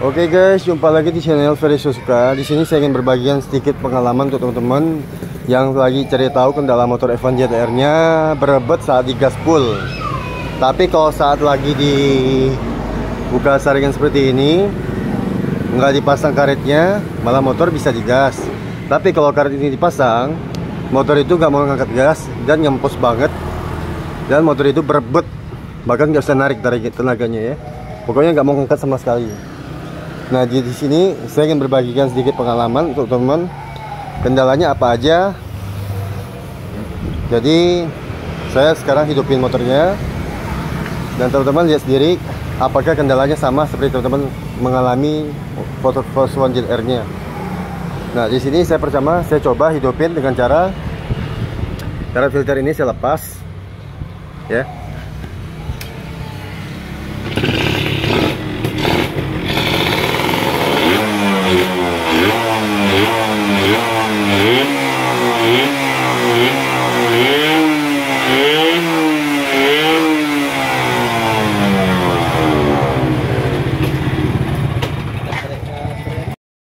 Oke guys, jumpa lagi di channel Ferry Suzuka. Di sini saya ingin berbagian sedikit pengalaman untuk teman-teman yang lagi cari tahu kendala motor Evan ZR-nya berebet saat digas full. Tapi kalau saat lagi dibuka saringan seperti ini, nggak dipasang karetnya, malah motor bisa digas. Tapi kalau karet ini dipasang, motor itu nggak mau ngangkat gas dan ngempos banget, dan motor itu berebet, bahkan nggak bisa narik tenaganya ya. Pokoknya nggak mau ngangkat sama sekali. Nah, di sini saya ingin berbagikan sedikit pengalaman untuk teman-teman, kendalanya apa aja. Jadi saya sekarang hidupin motornya, dan teman-teman lihat sendiri apakah kendalanya sama seperti teman-teman mengalami Force One ZR-nya. Nah, di sini saya coba hidupin dengan cara filter ini saya lepas ya.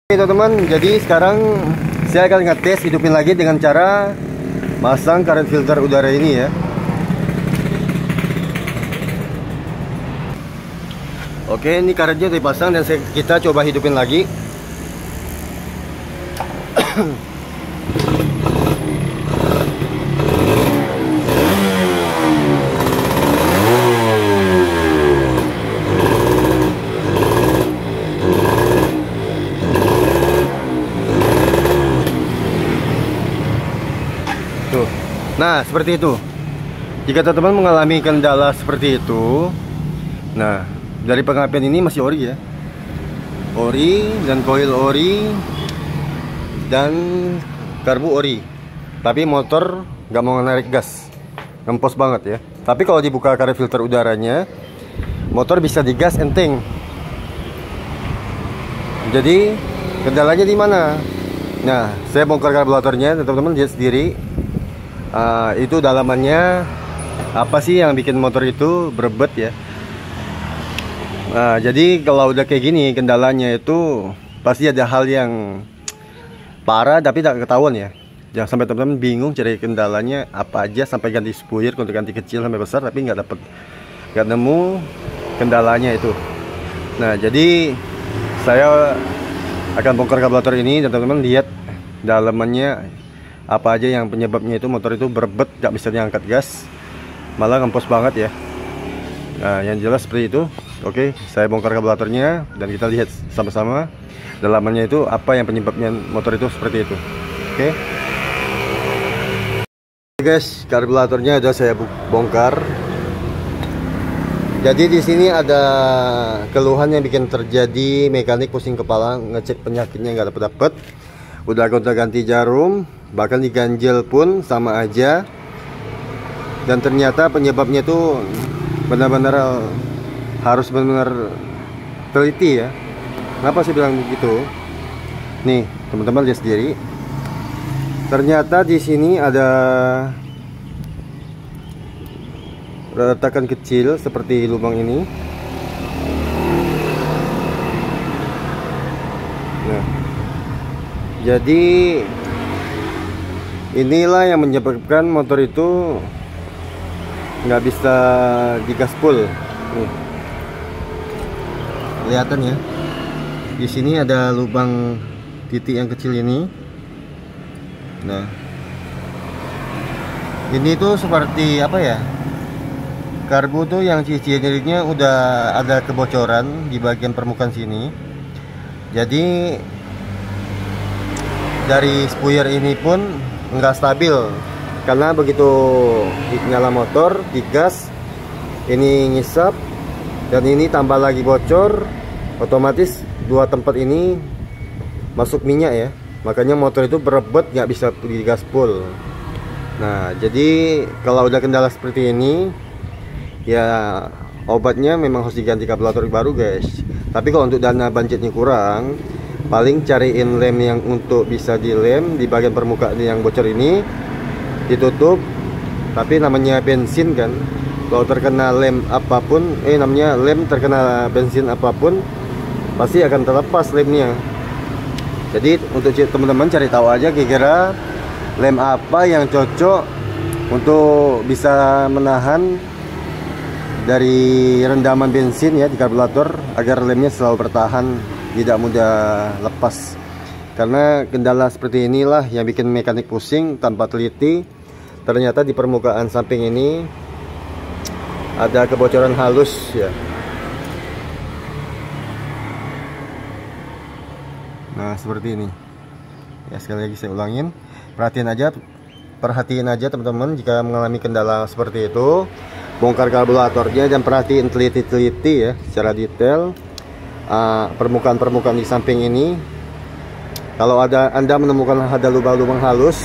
Oke teman-teman, jadi sekarang saya akan ngetes hidupin lagi dengan cara masang karet filter udara ini ya. Oke, ini karetnya dipasang dan kita coba hidupin lagi. Nah, seperti itu. Jika teman-teman mengalami kendala seperti itu, nah, dari pengapian ini masih ori ya. Ori dan coil ori dan karbu ori. Tapi motor nggak mau narik gas, ngempos banget ya. Tapi kalau dibuka karet filter udaranya, motor bisa digas enteng. Jadi kendalanya di mana? Nah, saya bongkar karburatornya, teman-teman lihat sendiri. Itu dalamannya apa sih yang bikin motor itu berebet ya. Nah, jadi kalau udah kayak gini kendalanya itu pasti ada hal yang parah tapi tak ketahuan ya. Jangan sampai teman-teman bingung cari kendalanya apa aja, sampai ganti spuyer, untuk ganti kecil sampai besar tapi nggak nemu kendalanya itu. Nah, jadi saya akan bongkar karburator ini dan teman-teman lihat dalamannya apa aja yang penyebabnya itu motor itu berebet, gak bisa diangkat gas, malah ngempos banget ya. Nah, yang jelas seperti itu. Oke, saya bongkar karburatornya dan kita lihat sama-sama dalamannya itu apa yang penyebabnya motor itu seperti itu. Oke guys, karburatornya sudah saya bongkar. Jadi di sini ada keluhan yang bikin terjadi mekanik pusing kepala, ngecek penyakitnya nggak dapet. Udah ganti jarum, bahkan diganjel pun sama aja. Dan ternyata penyebabnya itu benar-benar harus benar-benar teliti ya. Kenapa saya bilang begitu? Nih, teman-teman lihat sendiri. Ternyata di sini ada retakan kecil seperti lubang ini. Nah, jadi inilah yang menyebabkan motor itu nggak bisa digas full. Nih, kelihatan ya. Di sini ada lubang titik yang kecil ini. Nah, ini tuh seperti apa ya? Karbu tuh yang ciri-cirinya udah ada kebocoran di bagian permukaan sini. Jadi dari spuyer ini pun nggak stabil, karena begitu nyala motor digas ini ngisap dan ini tambah lagi bocor, otomatis dua tempat ini masuk minyak ya, makanya motor itu berebet, nggak bisa digas full. Nah, jadi kalau udah kendala seperti ini ya obatnya memang harus diganti karburator baru guys. Tapi kalau untuk dana budgetnya kurang, paling cariin lem yang untuk bisa dilem di bagian permukaan yang bocor ini, ditutup. Tapi namanya bensin kan, kalau terkena lem apapun, namanya lem terkena bensin apapun, pasti akan terlepas lemnya. Jadi untuk teman-teman cari tahu aja kira-kira lem apa yang cocok untuk bisa menahan dari rendaman bensin ya di karburator, agar lemnya selalu bertahan, tidak mudah lepas. Karena kendala seperti inilah yang bikin mekanik pusing tanpa teliti. Ternyata di permukaan samping ini ada kebocoran halus ya. Nah seperti ini ya, sekali lagi saya ulangin, perhatiin aja teman-teman jika mengalami kendala seperti itu. Bongkar karburatornya dan perhatiin teliti-teliti ya secara detail permukaan-permukaan di samping ini. Kalau Anda menemukan ada lubang-lubang halus,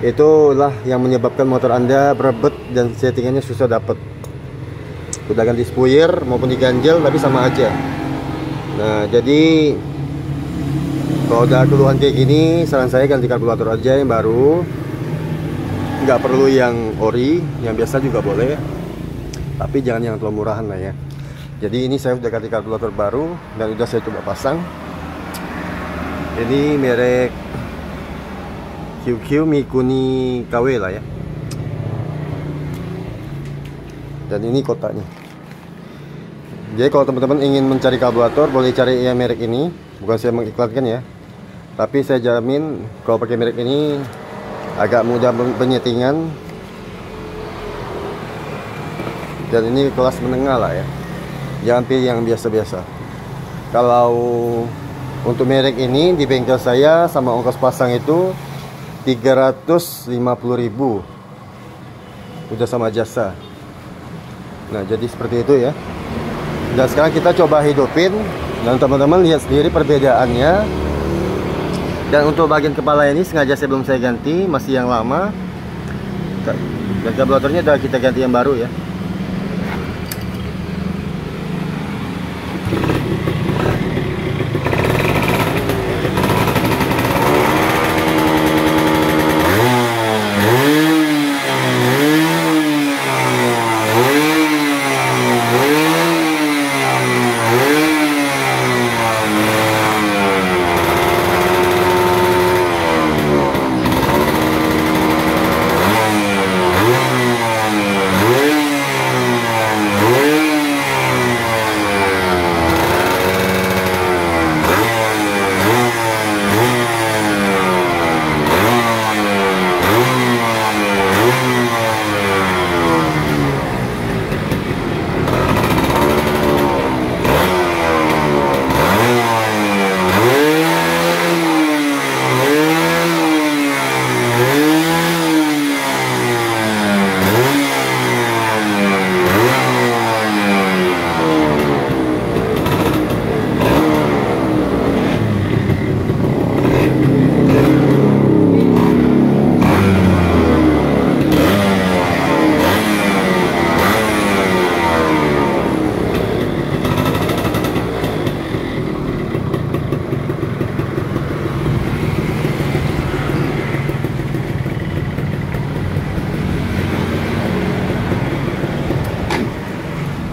itulah yang menyebabkan motor Anda berebut dan settingannya susah dapat. Udah ganti spuyer maupun diganjel tapi sama aja. Nah jadi kalau udah keluhan kayak gini, saran saya ganti karburator aja yang baru. Nggak perlu yang ori, yang biasa juga boleh, tapi jangan yang terlalu murahan lah ya. Jadi ini saya udah ganti karburator baru dan udah saya coba pasang. Ini merek QQ Mikuni KW lah ya. Dan ini kotaknya. Jadi kalau teman-teman ingin mencari karburator, boleh cari yang merek ini. Bukan saya mengiklankan ya, tapi saya jamin kalau pakai merek ini agak mudah penyetingan. Dan ini kelas menengah lah ya, jangan pilih yang biasa-biasa. Kalau untuk merek ini di bengkel saya sama ongkos pasang itu 350.000, udah sama jasa. Nah jadi seperti itu ya. Dan sekarang kita coba hidupin dan teman-teman lihat sendiri perbedaannya. Dan untuk bagian kepala ini sengaja sebelum saya ganti, masih yang lama. Dan karburatornya udah kita ganti yang baru ya.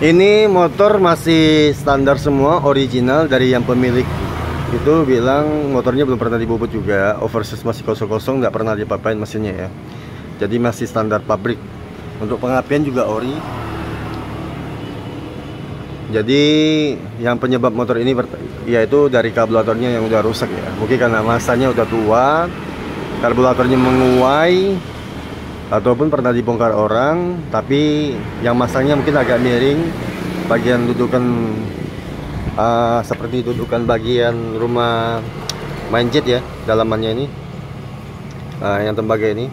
Ini motor masih standar semua, original dari yang pemilik itu bilang motornya belum pernah dibobot juga, overseas masih kosong-kosong, nggak pernah dipapain mesinnya ya. Jadi masih standar pabrik. Untuk pengapian juga ori. Jadi yang penyebab motor ini yaitu dari karburatornya yang udah rusak ya. Mungkin karena masanya udah tua, karburatornya menguai, ataupun pernah dibongkar orang, tapi yang masangnya mungkin agak miring, bagian dudukan seperti dudukan bagian rumah main jet ya, dalamannya ini, yang tembaga ini,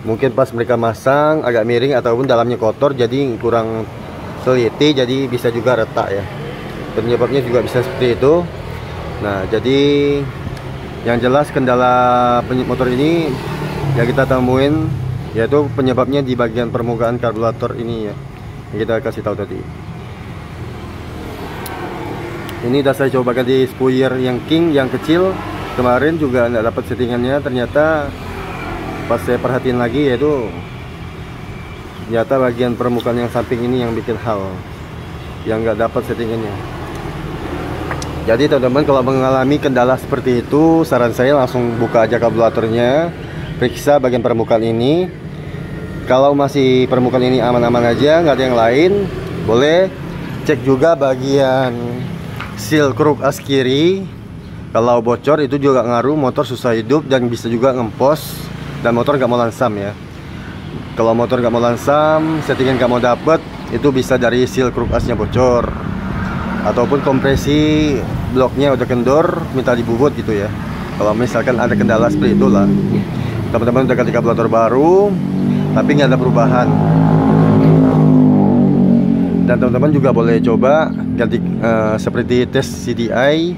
mungkin pas mereka masang agak miring ataupun dalamnya kotor, jadi kurang teliti, jadi bisa juga retak ya. Penyebabnya juga bisa seperti itu. Nah jadi yang jelas kendala motor ini yang kita temuin yaitu penyebabnya di bagian permukaan karburator ini ya, yang kita kasih tahu tadi. Ini udah saya coba ganti spuyer yang king, yang kecil. Kemarin juga nggak dapat settingannya, ternyata pas saya perhatiin lagi yaitu ternyata bagian permukaan yang samping ini yang bikin hal, yang nggak dapat settingannya. Jadi teman-teman kalau mengalami kendala seperti itu, saran saya langsung buka aja karburatornya, periksa bagian permukaan ini. Kalau masih permukaan ini aman-aman aja, nggak ada yang lain, boleh cek juga bagian seal kruk as kiri. Kalau bocor itu juga ngaruh, motor susah hidup dan bisa juga ngempos dan motor nggak mau lansam ya. Kalau motor nggak mau lansam, settingan nggak mau dapet, itu bisa dari seal kruk asnya bocor, ataupun kompresi bloknya udah kendor, minta dibubut gitu ya. Kalau misalkan ada kendala seperti itulah, teman-teman udah ganti karburator baru tapi nggak ada perubahan. Dan teman-teman juga boleh coba ganti seperti tes CDI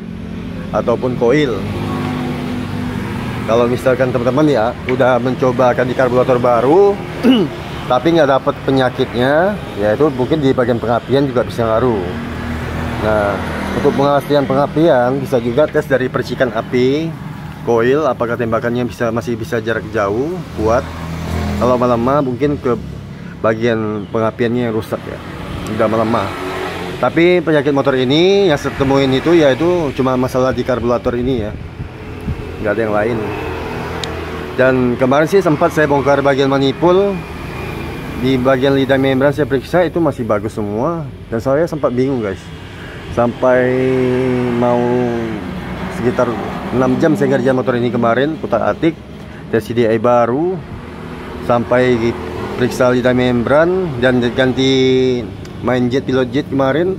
ataupun koil. Kalau misalkan teman-teman ya udah mencoba ganti karburator baru tapi nggak dapat penyakitnya, ya itu mungkin di bagian pengapian juga bisa ngaruh. Nah, untuk pengastian pengapian bisa juga tes dari percikan api koil, apakah tembakannya masih bisa jarak jauh, kuat. Kalau melemah mungkin ke bagian pengapiannya yang rusak ya, udah melemah. Tapi penyakit motor ini yang saya temuin itu yaitu cuma masalah di karburator ini ya, nggak ada yang lain. Dan kemarin sih sempat saya bongkar bagian manipul, di bagian lidah membran saya periksa itu masih bagus semua. Dan saya sempat bingung guys, sampai mau sekitar 6 jam saya ngerjain motor ini kemarin, putar atik, tes CDI baru, sampai periksa lidah membran dan ganti main jet, pilot jet kemarin,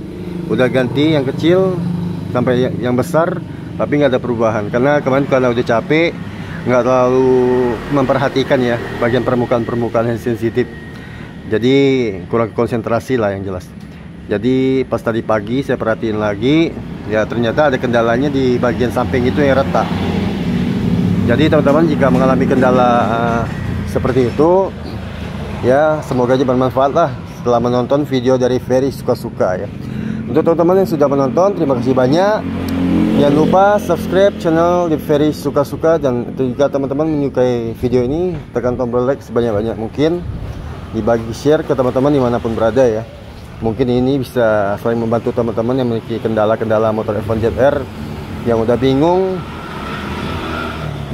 udah ganti yang kecil sampai yang besar, tapi nggak ada perubahan. Karena kemarin udah capek, nggak terlalu memperhatikan ya bagian permukaan yang sensitif, jadi kurang konsentrasi lah yang jelas. Jadi pas tadi pagi saya perhatiin lagi, ya ternyata ada kendalanya di bagian samping itu yang retak. Jadi teman-teman jika mengalami kendala seperti itu, ya semoga aja bermanfaat lah setelah menonton video dari Ferry Suka-Suka ya. Untuk teman-teman yang sudah menonton, terima kasih banyak. Jangan lupa subscribe channel di Ferry Suka-Suka, dan jika teman-teman menyukai video ini, tekan tombol like sebanyak-banyak mungkin, dibagi share ke teman-teman dimanapun berada ya. Mungkin ini bisa selain membantu teman-teman yang memiliki kendala-kendala motor F1 ZR yang udah bingung.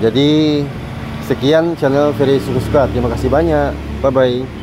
Jadi sekian channel Ferry Suka-Suka, terima kasih banyak, bye bye.